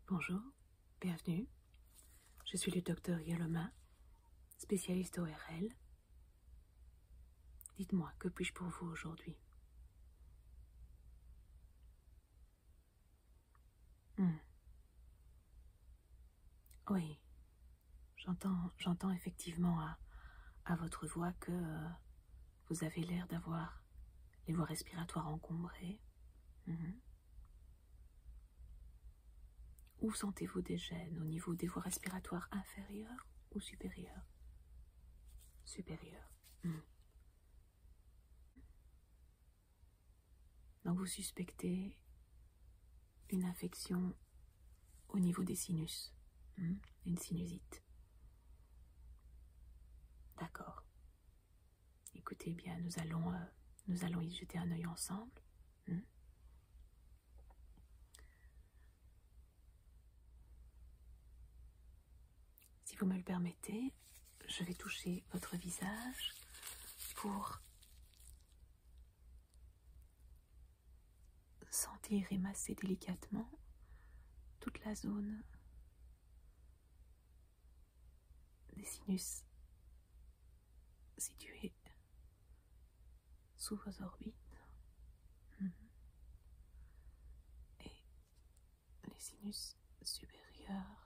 Bonjour, bienvenue. Je suis le docteur Yoloma, spécialiste ORL. Dites-moi, que puis-je pour vous aujourd'hui? Oui, j'entends effectivement à votre voix que vous avez l'air d'avoir les voies respiratoires encombrées. Où sentez-vous des gènes? Au niveau des voies respiratoires inférieures ou supérieures? Supérieures. Donc vous suspectez une infection au niveau des sinus, une sinusite. D'accord. Écoutez bien, nous allons y jeter un œil ensemble. Si vous me le permettez, je vais toucher votre visage pour sentir et masser délicatement toute la zone des sinus situés sous vos orbites et les sinus supérieurs.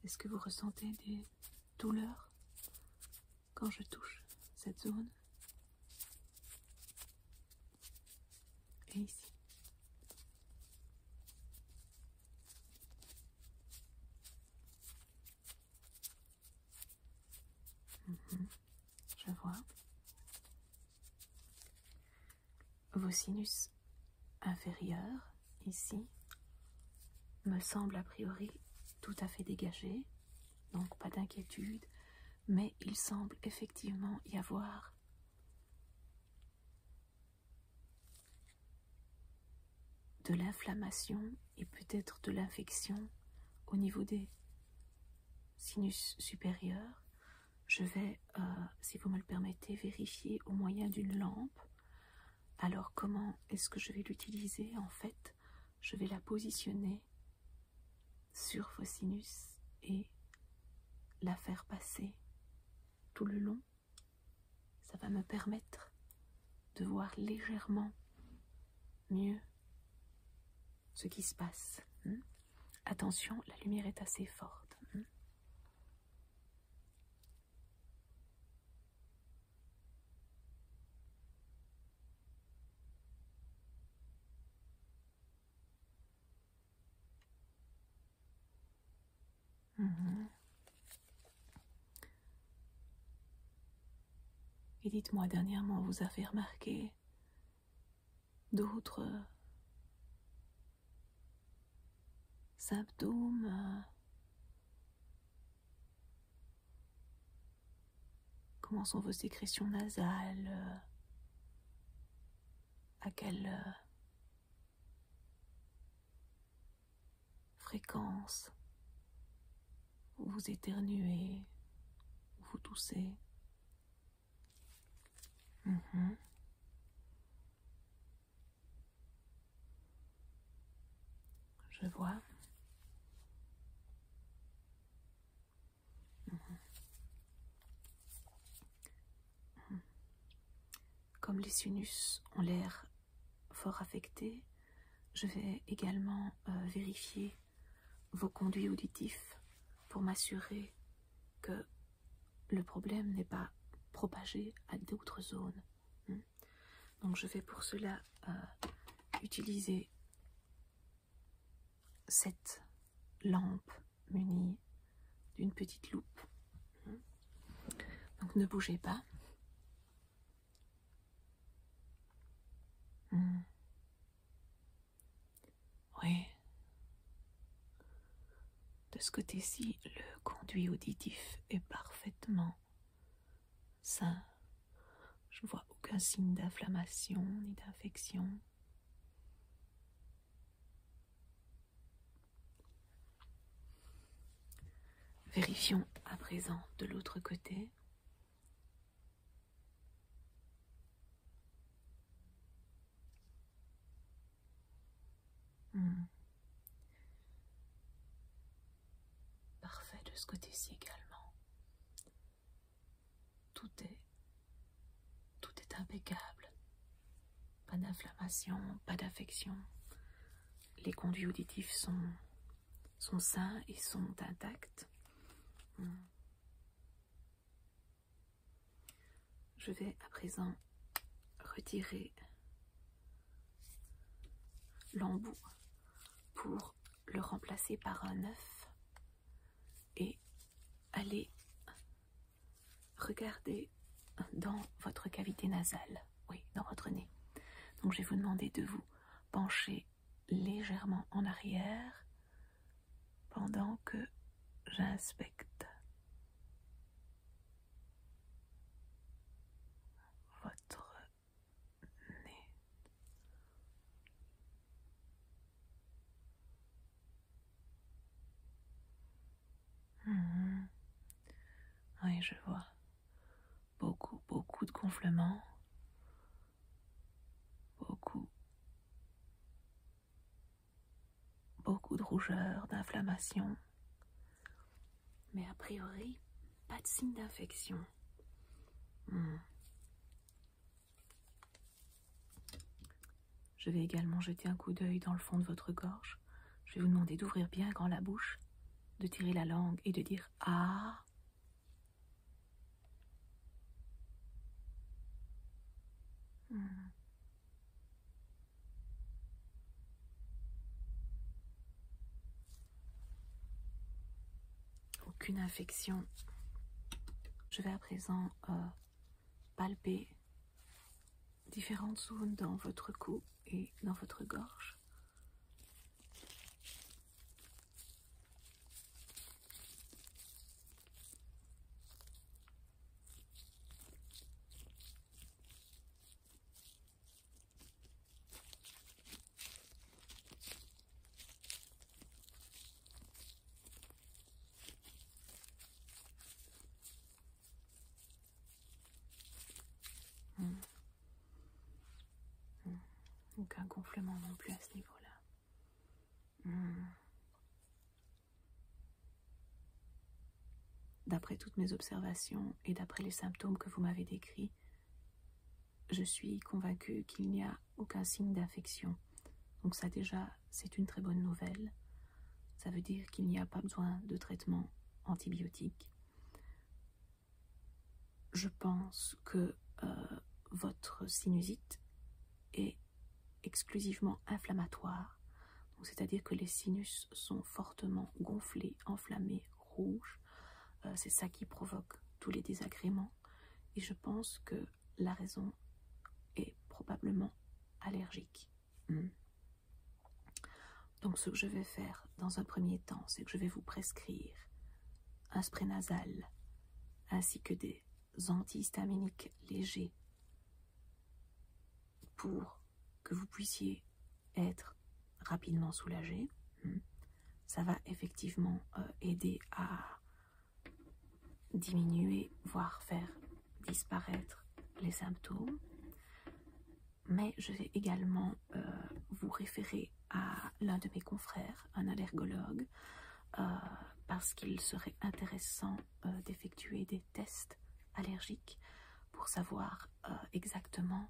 Est-ce que vous ressentez des douleurs quand je touche cette zone? Et ici. Je vois. Vos sinus inférieurs, ici, me semblent a priori tout à fait dégagés, donc pas d'inquiétude, mais il semble effectivement y avoir de l'inflammation et peut-être de l'infection au niveau des sinus supérieurs. Je vais, si vous me le permettez, vérifier au moyen d'une lampe. Alors comment est-ce que je vais l'utiliser? En fait, je vais la positionner sur vos sinus et la faire passer tout le long. Ça va me permettre de voir légèrement mieux ce qui se passe. Attention, la lumière est assez forte. Et dites-moi, dernièrement, vous avez remarqué d'autres symptômes? Comment sont vos sécrétions nasales? À quelle fréquence vous éternuez, vous toussez? Je vois. Comme les sinus ont l'air fort affectés, je vais également vérifier vos conduits auditifs pour m'assurer que le problème n'est pas propagé à d'autres zones. Donc je vais pour cela utiliser cette lampe munie d'une petite loupe. Donc ne bougez pas. Oui. De ce côté-ci, le conduit auditif est parfaitement sain. Je ne vois aucun signe d'inflammation ni d'infection. Vérifions à présent de l'autre côté. de ce côté-ci également. Tout est impeccable. Pas d'inflammation, pas d'affection. Les conduits auditifs sont sains et sont intacts. Je vais à présent retirer l'embout pour le remplacer par un œuf et aller regarder dans votre cavité nasale, oui, dans votre nez. Donc je vais vous demander de vous pencher légèrement en arrière pendant que j'inspecte votre nez. Oui, je vois. Beaucoup de gonflements. Beaucoup de rougeur, d'inflammation. Mais a priori, pas de signe d'infection. Je vais également jeter un coup d'œil dans le fond de votre gorge. Je vais vous demander d'ouvrir bien grand la bouche, de tirer la langue et de dire « Ah ». Aucune infection. Je vais à présent palper différentes zones dans votre cou et dans votre gorge. Aucun gonflement non plus à ce niveau-là. D'après toutes mes observations et d'après les symptômes que vous m'avez décrits, je suis convaincue qu'il n'y a aucun signe d'infection. Donc ça déjà, c'est une très bonne nouvelle. Ça veut dire qu'il n'y a pas besoin de traitement antibiotique. Je pense que votre sinusite est exclusivement inflammatoire, c'est-à-dire que les sinus sont fortement gonflés, enflammés, rouges. C'est ça qui provoque tous les désagréments. Et je pense que la raison est probablement allergique. Donc ce que je vais faire dans un premier temps, c'est que je vais vous prescrire un spray nasal ainsi que des antihistaminiques légers pour que vous puissiez être rapidement soulagé. Ça va effectivement aider à diminuer, voire faire disparaître les symptômes. Mais je vais également vous référer à l'un de mes confrères, un allergologue, parce qu'il serait intéressant d'effectuer des tests allergiques pour savoir exactement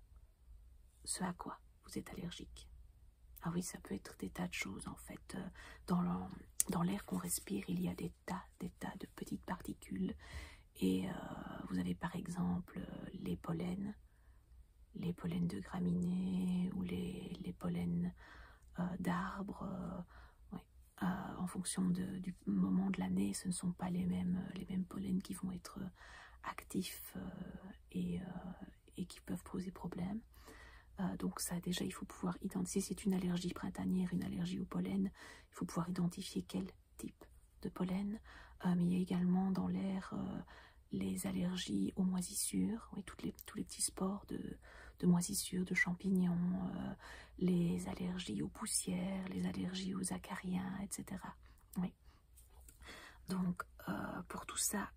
ce à quoi vous êtes allergique. Ah oui, ça peut être des tas de choses en fait. Dans l'air qu'on respire, il y a des tas de petites particules. Et vous avez par exemple les pollens de graminées ou les pollens d'arbres. En fonction du moment de l'année, ce ne sont pas les mêmes pollens qui vont être actifs et qui peuvent poser problème. Donc ça déjà il faut pouvoir identifier si c'est une allergie printanière, une allergie au pollen, il faut pouvoir identifier quel type de pollen. Mais il y a également dans l'air les allergies aux moisissures, oui, tous les petits spores de moisissures, de champignons, les allergies aux poussières, les allergies aux acariens, etc. Oui. Donc pour tout ça,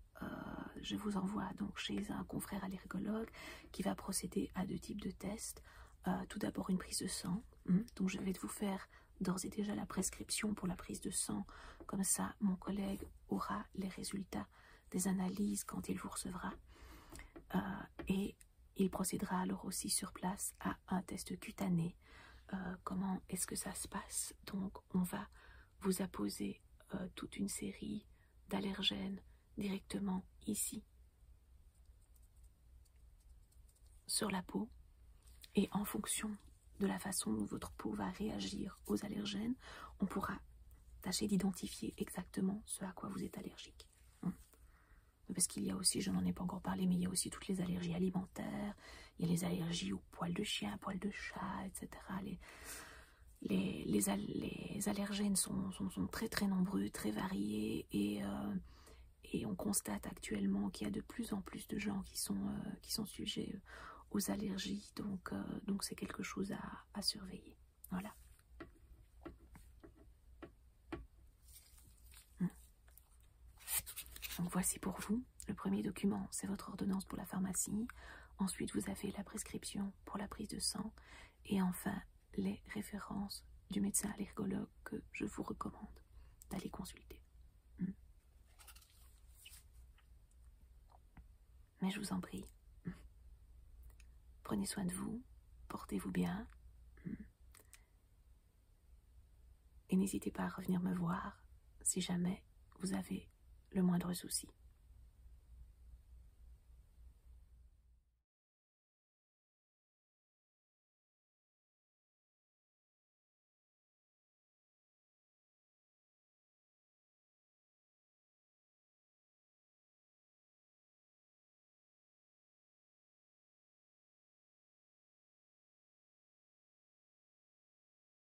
je vous envoie donc chez un confrère allergologue qui va procéder à 2 types de tests. Tout d'abord une prise de sang, donc je vais vous faire d'ores et déjà la prescription pour la prise de sang. Comme ça, mon collègue aura les résultats des analyses quand il vous recevra. Et il procédera alors aussi sur place à un test cutané. Comment est-ce que ça se passe? Donc, on va vous apposer toute une série d'allergènes directement ici, sur la peau, et en fonction de la façon dont votre peau va réagir aux allergènes, on pourra tâcher d'identifier exactement ce à quoi vous êtes allergique. Parce qu'il y a aussi, je n'en ai pas encore parlé, mais il y a aussi toutes les allergies alimentaires, il y a les allergies aux poils de chien, poils de chat, etc. Les allergènes sont très très nombreux, très variés, et on constate actuellement qu'il y a de plus en plus de gens qui sont sujets aux allergies, donc c'est quelque chose à surveiller. Voilà. Donc voici pour vous, le premier document, c'est votre ordonnance pour la pharmacie. Ensuite, vous avez la prescription pour la prise de sang. Et enfin, les références du médecin allergologue que je vous recommande d'aller consulter. Mais je vous en prie, prenez soin de vous, portez-vous bien. Et n'hésitez pas à revenir me voir si jamais vous avez le moindre souci.